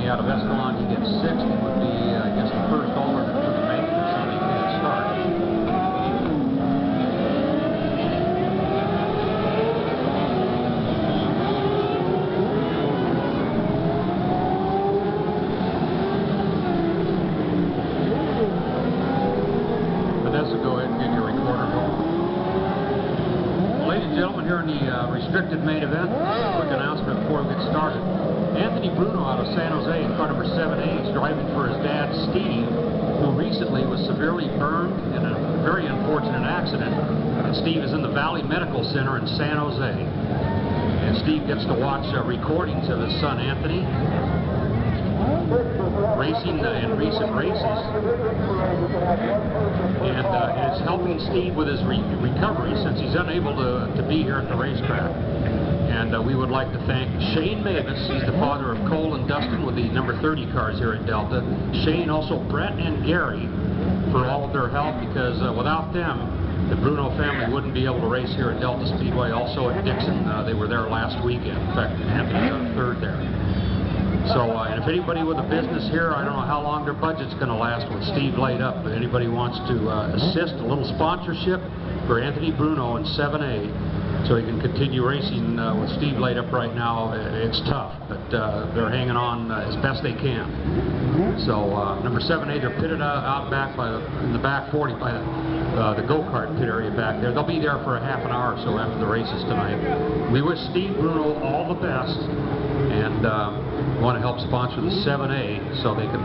out of Escalon, he gets 6th. It would be, I guess, the first alternate for the Maibes, so they can't start. Go ahead and get your recorder going. Ladies and gentlemen, here in the restricted main event, quick announcement before we get started. AnthonyBruno out of San Jose in car number 7A is driving for his dad, Steve, who recently was severely burned in a very unfortunate accident. And Steve is in the Valley Medical Center in San Jose. And Steve gets to watch recordings of his son, Anthony, racing in recent races, and it's helping Steve with his recovery since he's unable to be here at the racetrack. And we would like to thank Shane Maibes. He's the father of Cole and Dustin with the number 30 cars here at Delta. Shane, also Brett and Gary, for all of their help, because without them, the Bruno family wouldn't be able to race here at Delta Speedway. Also at Dixon, they were there last weekend. In fact, Anthony got a third there. So, and if anybody with a business here, I don't know how long their budget's going to last with Steve laid up, but anybody wants to assist, a little sponsorship for AnthonyBruno in 7A, so he can continue racing with Steve laid up right now. It's tough, but they're hanging on as best they can. So, number 7A, they're pitted out back in the back 40 by the go-kart pit area back there. They'll be there for a half an hour or so after the races tonight. We wish Steve Bruno all the best, and want to help sponsor the 7A so they can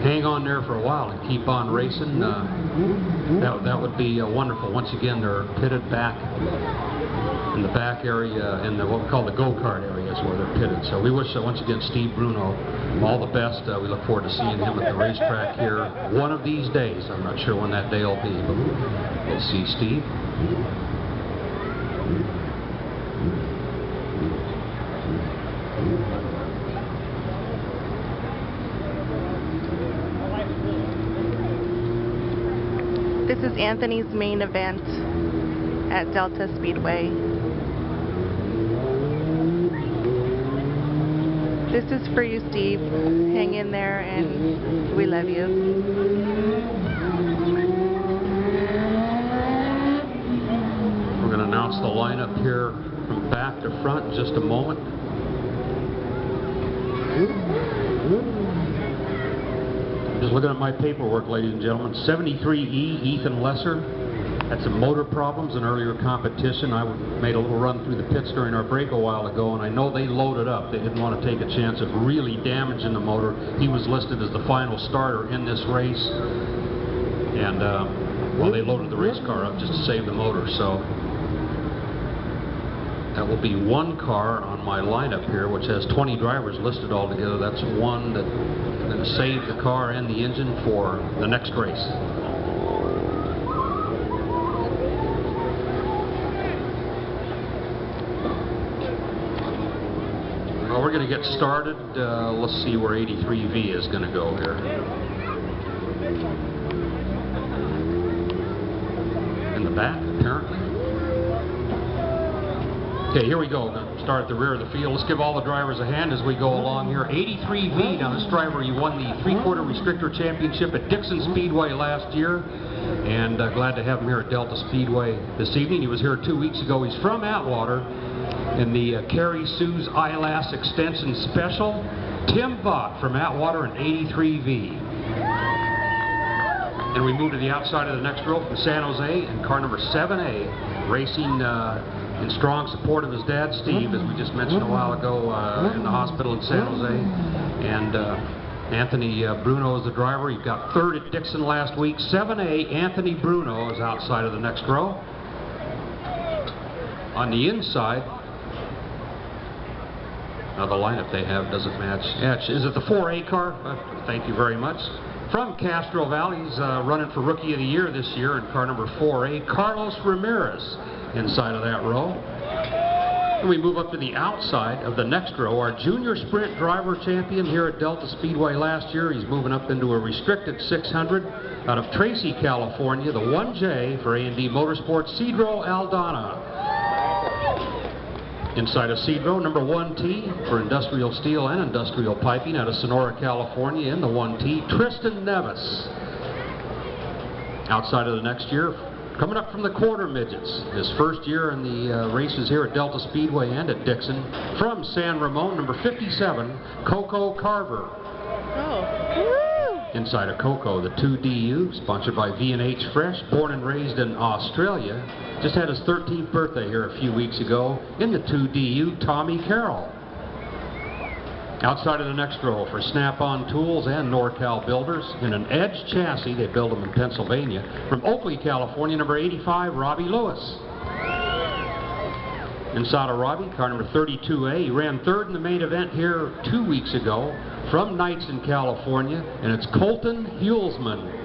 hang on there for a while and keep on racing. That would be wonderful. Once again, they're pitted back in the back area, in what we call the go-kart area is where they're pitted. So we wish, once again, Steve Bruno all the best. We look forward to seeing him at the racetrack here one of these days. I'm not sure when that day will be, but we'll see Steve. This is Anthony's main event at Delta Speedway. This is for you, Steve. Hang in there, and we love you. We're going to announce the lineup here from back to front in just a moment. Just looking at my paperwork, ladies and gentlemen. 73E, Ethan Lesser. Had some motor problems in earlier competition. I made a little run through the pits during our break a while ago, and I know they loaded up. They didn't want to take a chance of really damaging the motor. He was listed as the final starter in this race. And, well, they loaded the race car up just to save the motor, so that will be one car on my lineup here, which has 20 drivers listed altogether. That's one that is going to save the car and the engine for the next race. Well, we're going to get started. Let's see where 83V is going to go here. In the back, apparently. Okay, here we go. We're start at the rear of the field. Let's give all the drivers a hand as we go along here. 83V, now this driver, he won the three-quarter restrictor championship at Dixon Speedway last year, and glad to have him here at Delta Speedway this evening. He was here 2 weeks ago. He's from Atwater in the Carrie Sue's Eyelash Extension Special. Tim Bott from Atwater in 83V. And we move to the outside of the next row from San Jose in car number 7A, racing in strong support of his dad, Steve, as we just mentioned a while ago, in the hospital in San Jose. And AnthonyBruno is the driver. He got third at Dixon last week. 7A, AnthonyBruno is outside of the next row. On the inside, now the lineup they have doesn't match. Is it the 4A car? Thank you very much. From Castro Valley, he's running for Rookie of the Year this year in car number 4A, Carlos Ramirez inside of that row. And we move up to the outside of the next row. Our junior sprint driver champion here at Delta Speedway last year. He's moving up into a restricted 600 out of Tracy, California, the 1J for A&D Motorsports, Cedro Aldana. Inside of seed row, number 1T for industrial steel and industrial piping out of Sonora, California in the 1T, Tristan Nevis. Outside of the next year, coming up from the quarter midgets, his first year in the races here at Delta Speedway and at Dixon, from San Ramon, number 57, Coco Carver. Oh. Inside of Coco, the 2DU, sponsored by V&H Fresh, born and raised in Australia, just had his 13th birthday here a few weeks ago in the 2DU, Tommy Carroll. Outside of the next row for Snap-on Tools and NorCal Builders, in an Edge chassis, they build them in Pennsylvania, from Oakley, California, number 85, Robbie Lewis. Inside of Robbie, car number 32A, he ran third in the main event here 2 weeks ago, from Knights in California, and it's Colton Hulsman.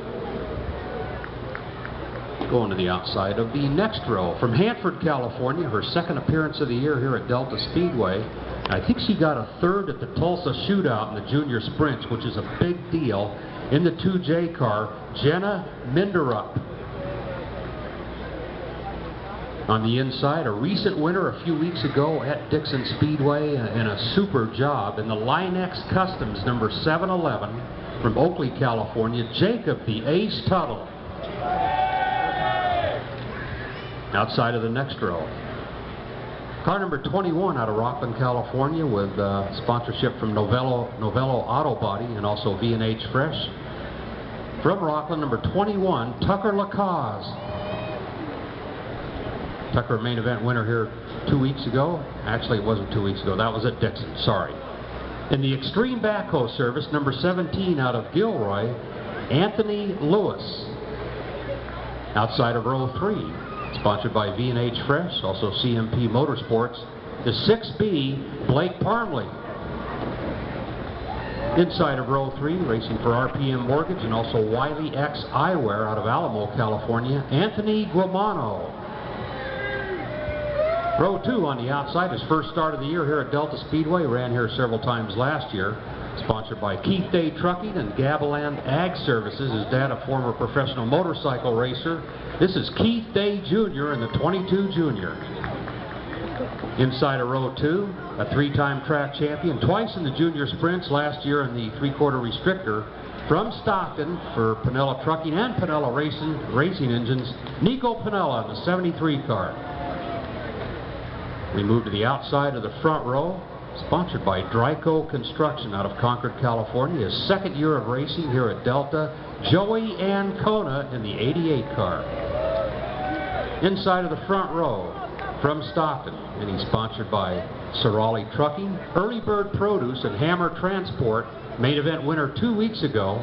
Going to the outside of the next row, from Hanford, California, her second appearance of the year here at Delta Speedway. I think she got a third at the Tulsa Shootout in the junior sprints, which is a big deal. In the 2J car, Jenna Minderup. On the inside, a recent winner a few weeks ago at Dixon Speedway and a super job in the Linex Customs number 711 from Oakley, California, Jacob the Ace Tuttle. Outside of the next row, car number 21 out of Rockland, California, with sponsorship from Novello Auto Body and also V&H Fresh. From Rockland, number 21, Tucker Lacaze. Tucker, main event winner here 2 weeks ago. Actually, it wasn't 2 weeks ago. That was at Dixon. Sorry. In the Extreme Backhoe Service, number 17 out of Gilroy, Anthony Lewis. Outside of row 3, sponsored by V&H Fresh, also CMP Motorsports, the 6B, Blake Parmley. Inside of row 3, racing for RPM Mortgage and also Wiley X Eyewear out of Alamo, California, Anthony Guamano. Row 2 on the outside, his first start of the year here at Delta Speedway, ran here several times last year. Sponsored by Keith Day Trucking and Gaviland Ag Services. His dad, a former professional motorcycle racer. This is Keith Day Jr. in the 22 Junior. Inside of row 2, a 3-time track champion, twice in the junior sprints, last year in the 3/4 restrictor. From Stockton for Pinella Trucking and Pinella Racing Engines, Nico Pinella in the 73 car. We move to the outside of the front row, sponsored by Dryco Construction out of Concord, California. His second year of racing here at Delta, Joey Ancona in the 88 car. Inside of the front row, from Stockton, and he's sponsored by Sorali Trucking, Early Bird Produce, and Hammer Transport. Main event winner 2 weeks ago,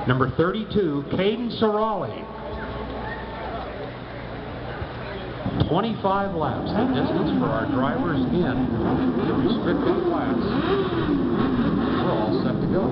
number 32, Caden Sorali. 25 laps, the distance for our drivers in the restricted class. We're all set to go.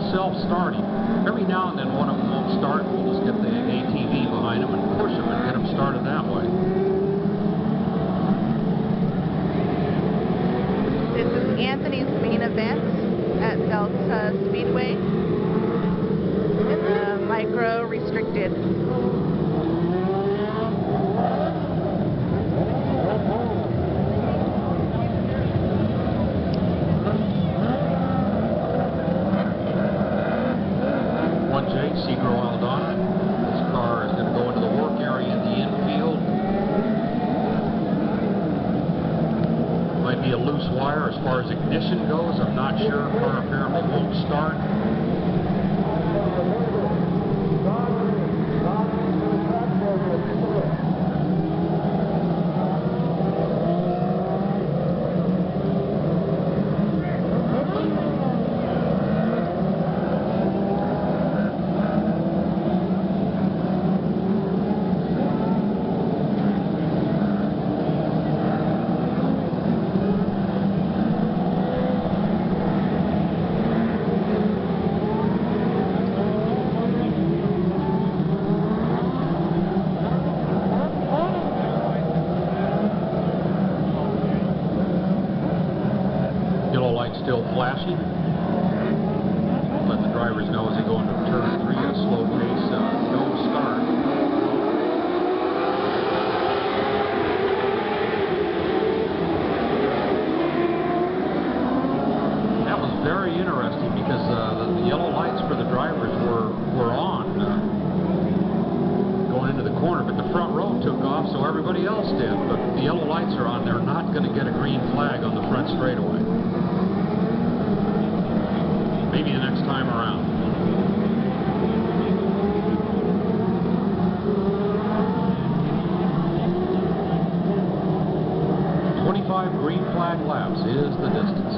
Self-starting. Every now and then one of them won't start. We'll just get the ATV behind them and push them and get them started that way. This is Anthony's main event at Delta Speedway in the micro restricted. be a loose wire. As far as ignition goes, I'm not sure. Car apparently won't start. Still flashing. Let the drivers know as they go into turn 3 at a slow pace, no start. That was very interesting because the yellow lights for the drivers were on going into the corner, but the front row took off, so everybody else did. But the yellow lights are on. They're not going to get a green flag on the front straightaway. Maybe the next time around. Green flag laps is the distance.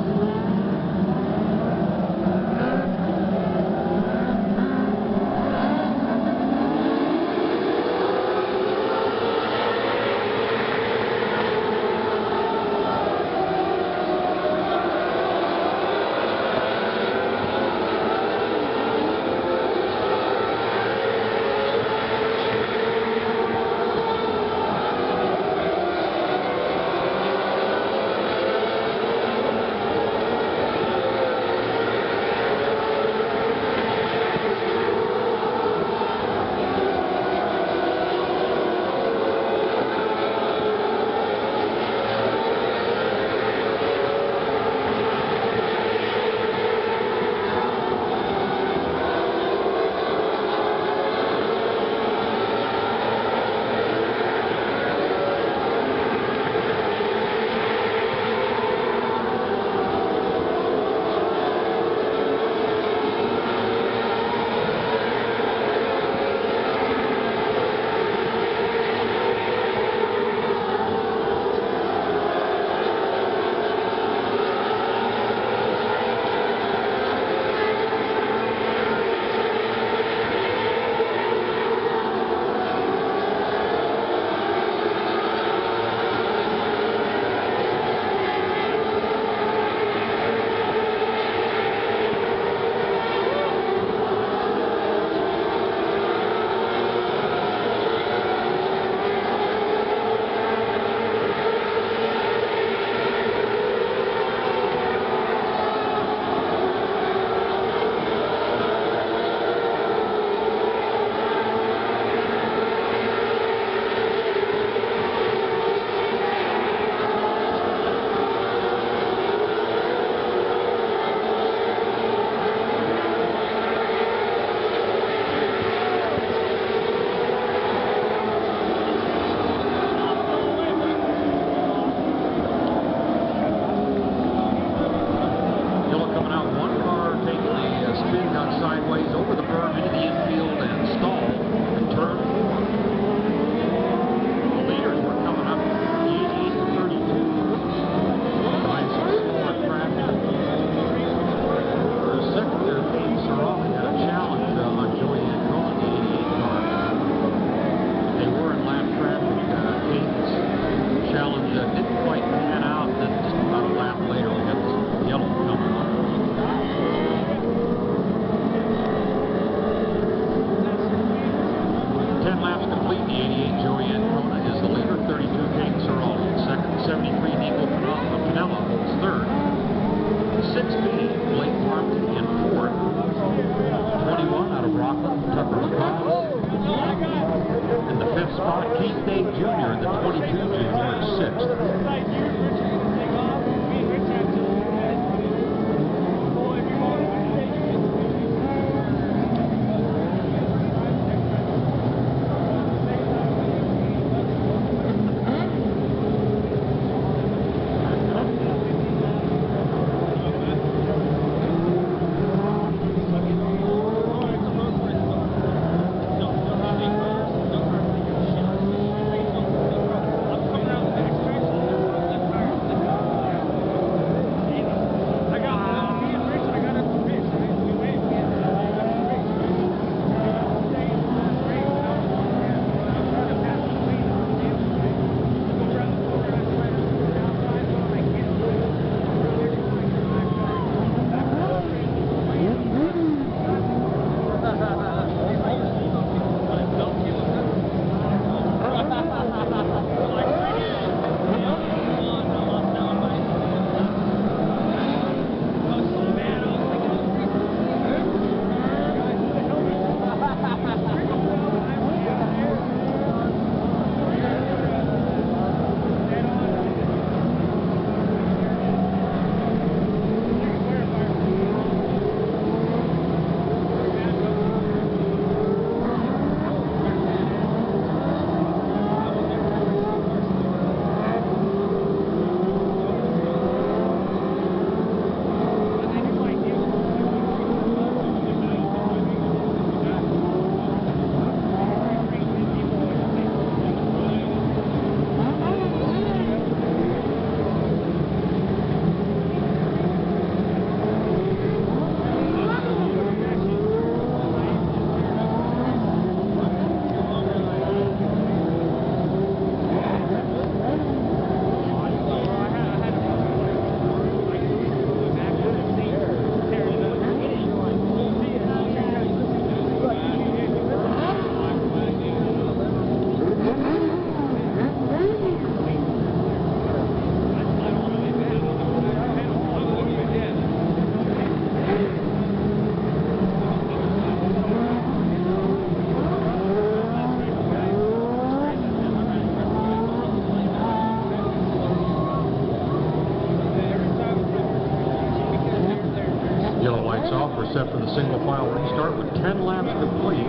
lights off. We're set for the single file restart with 10 laps complete,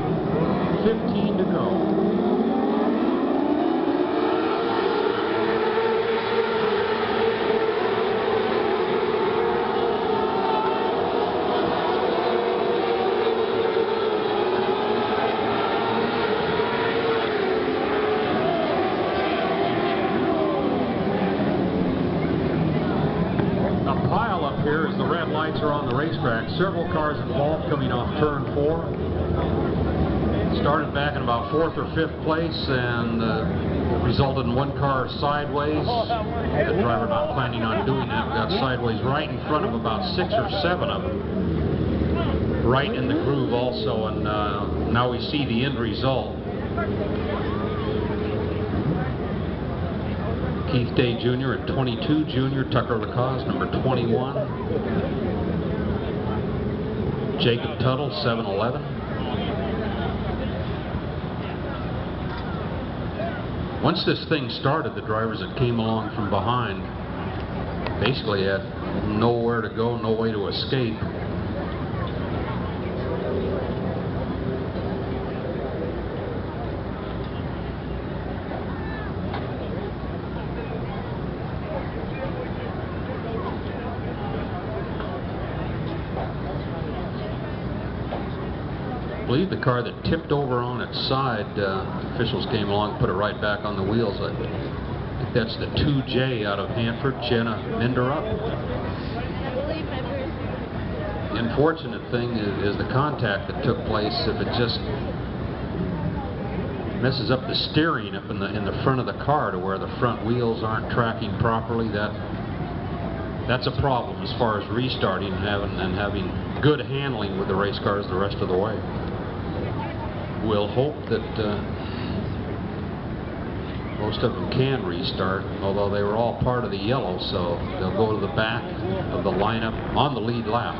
15 to go. Here as the red lights are on the racetrack. Several cars involved coming off turn 4. Started back in about 4th or 5th place and resulted in one car sideways. The driver not planning on doing that. We got sideways right in front of about 6 or 7 of them. Right in the groove also, and now we see the end result. Keith Day Jr. at 22, Junior Tucker Lacaze, number 21. Jacob Tuttle, 7-11. Once this thing started, the drivers that came along from behind basically had nowhere to go, no way to escape. I believe the car that tipped over on its side, officials came along, put it right back on the wheels. I think that's the 2J out of Hanford, Jenna Minderup. The unfortunate thing is the contact that took place. If it just messes up the steering up in the front of the car to where the front wheels aren't tracking properly, that's a problem as far as restarting and having good handling with the race cars the rest of the way. We'll hope that most of them can restart, although they were all part of the yellow, so they'll go to the back of the lineup on the lead lap.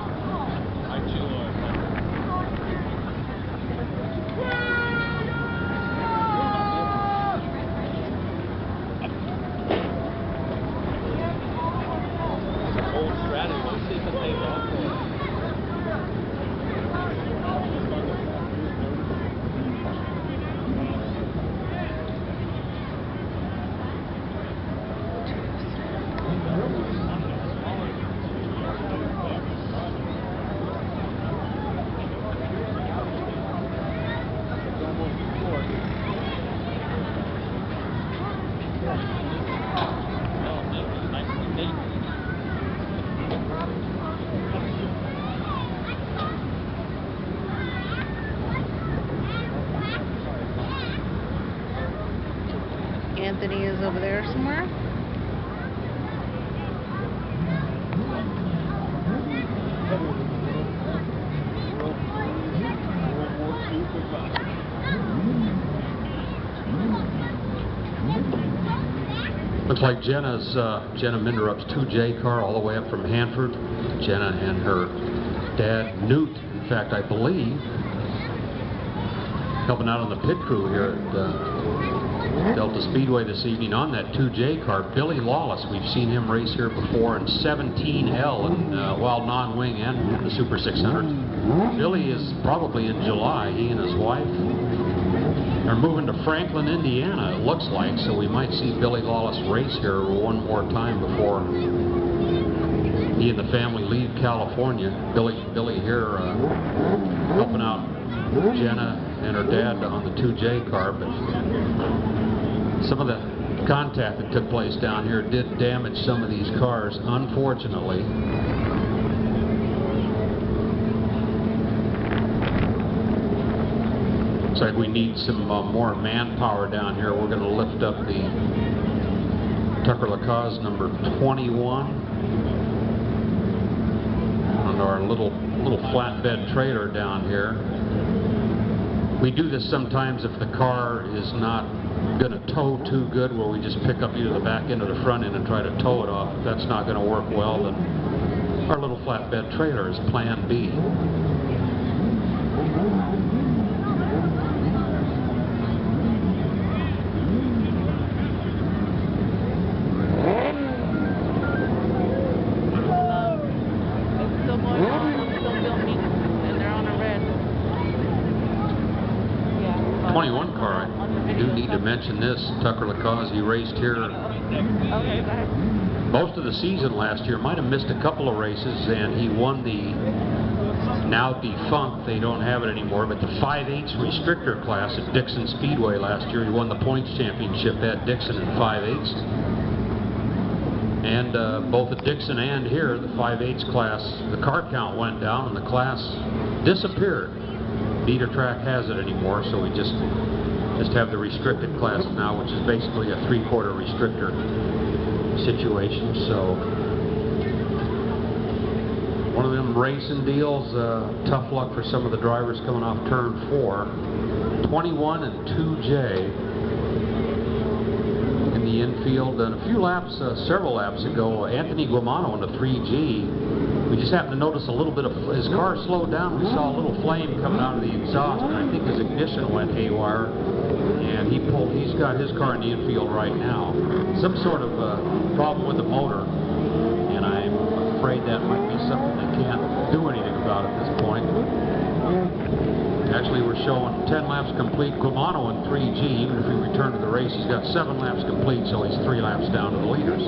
Anthony is over there somewhere. Looks like Jenna Minderup's 2J car all the way up from Hanford. Jenna and her dad, Newt, in fact, I believe, helping out on the pit crew here at Delta Speedway this evening on that 2J car. Billy Lawless, we've seen him race here before in 17L and well, non-wing and the Super 600. Billy is probably in July. He and his wife are moving to Franklin, Indiana, it looks like, so we might see Billy Lawless race here one more time before he and the family leave California. Billy here helping out Jenna and her dad on the 2J car, but some of the contact that took place down here did damage some of these cars, unfortunately. Looks like we need some more manpower down here. We're going to lift up the Tucker Lacaze number 21 on our little flatbed trailer down here. We do this sometimes if the car is not going to tow too good, where we just pick up either the back end or the front end and try to tow it off. If that's not going to work well, then our little flatbed trailer is plan B. Still going on, still filming. mention this. Tucker Lacaze, he raced here Okay, bye. most of the season last year. Might have missed a couple of races, and he won the now defunct, they don't have it anymore, but the 5/8 restrictor class at Dixon Speedway last year. He won the points championship at Dixon in 5/8. And both at Dixon and here, the 5/8 class, the car count went down and the class disappeared. Neither track has it anymore, so we just have the restricted class now, which is basically a 3/4 restrictor situation. So one of them racing deals. Tough luck for some of the drivers coming off turn 4. 21 and 2J in the infield. And a few laps, several laps ago, AnthonyBruno in the 3G, we just happened to notice a little bit of his car slowed down. We saw a little flame coming out of the exhaust, and I think his ignition went haywire. And he's got his car in the infield right now. Some sort of problem with the motor, and I'm afraid that might be something they can't do anything about at this point. Actually, we're showing 10 laps complete. Guamano in 3G, even if we return to the race, he's got 7 laps complete, so he's 3 laps down to the leaders.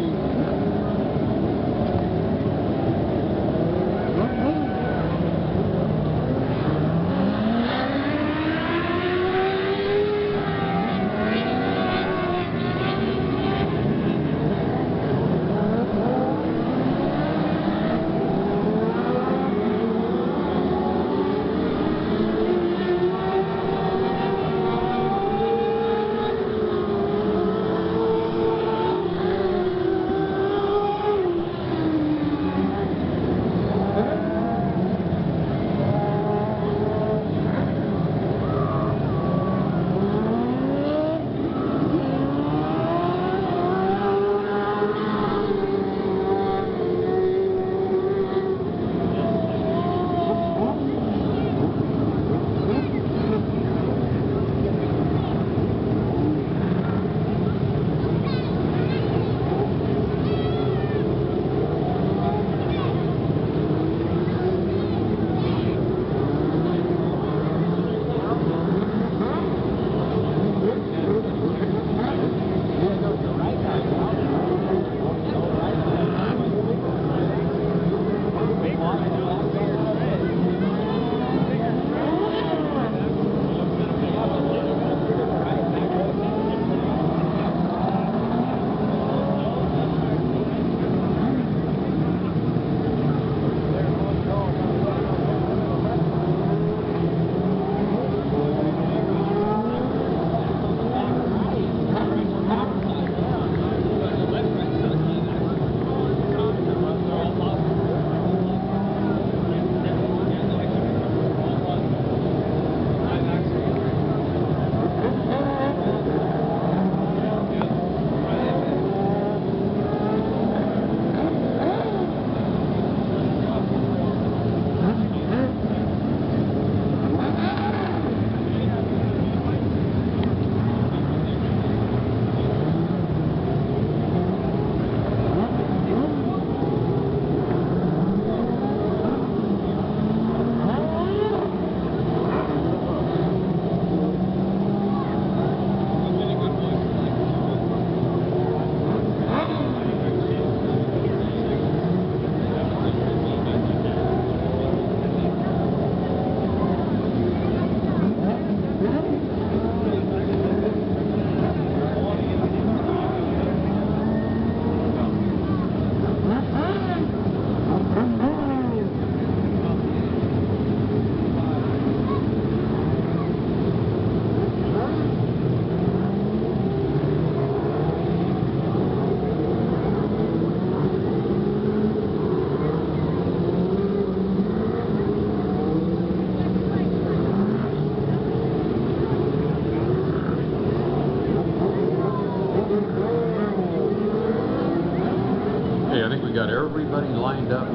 Got everybody lined up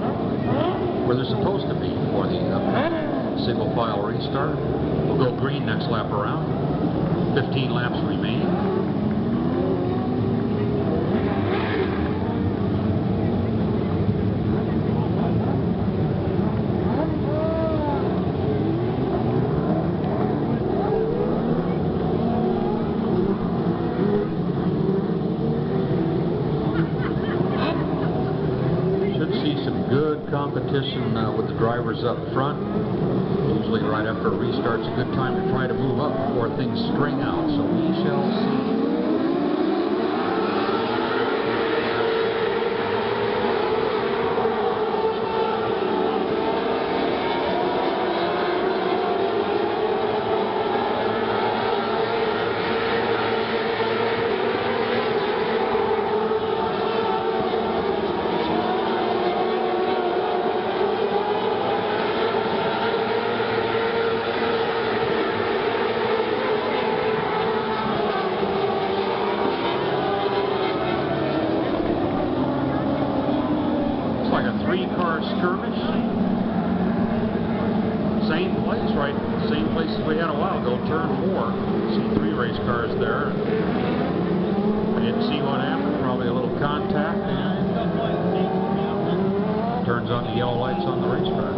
where they're supposed to be for the single file restart. We'll go green next lap around. 15 laps remaining. competition with the drivers up front. Usually right after a restart's a good time to try to move up before things string out, so we shall see. Three-car skirmish. Same place, right? Same place as we had a while ago, turn 4. See 3 race cars there. We didn't see what happened, probably a little contact. Turns on the yellow lights on the racetrack.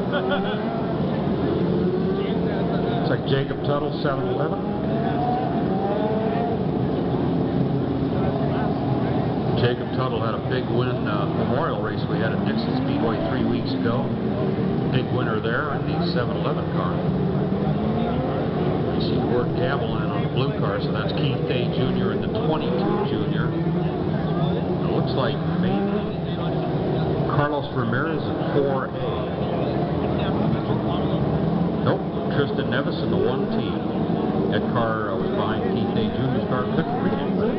It's like Jacob Tuttle, 7-11. Jacob Tuttle had a big win memorial race we had at Dixon Speedway 3 weeks ago. Big winner there in the 7-11 car. You see the word Gavilan on the blue car, so that's Keith A. Jr. and the 22 Jr. It looks like maybe Carlos Ramirez at 4A. Nope, Tristan Nevis in the 1T. That car was behind Keith A. Jr.'s car. Couldn't read it, but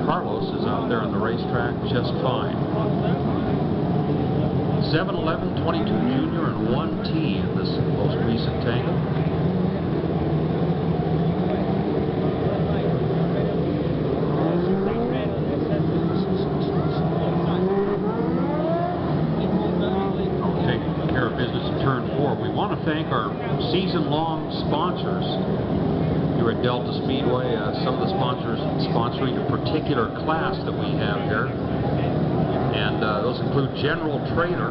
Carlos is out there on the racetrack just fine. 7-11, 22 Junior, and 1T in this most recent tangle. I'll take care of business in turn 4. We want to thank our season-long sponsors here at Delta Speedway. Some of the sponsors sponsoring a particular class that we have here, and those include General Trader.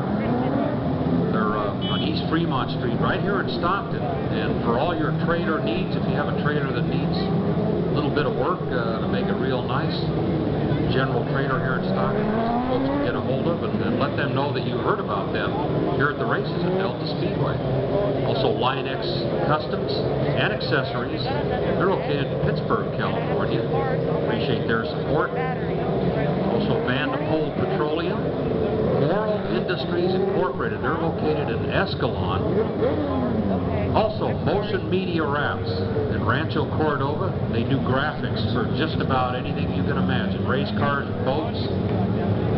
They're on East Fremont Street right here in Stockton, and for all your trader needs, if you have a trader that needs a little bit of work to make it real nice, General Trader here in Stockton, folks can get a hold of and let them know that you heard about them here at the races at Delta Speedway. Also, Line-X Customs and Accessories. They're located in Pittsburgh, California. Appreciate their support. Also, Vanderpool Petroleum. Moral Industries Incorporated. They're located in Escalon. Also, Motion Media Wraps in Rancho Cordova. They do graphics for just about anything you can imagine. Race cars, boats,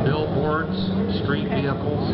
billboards, street vehicles.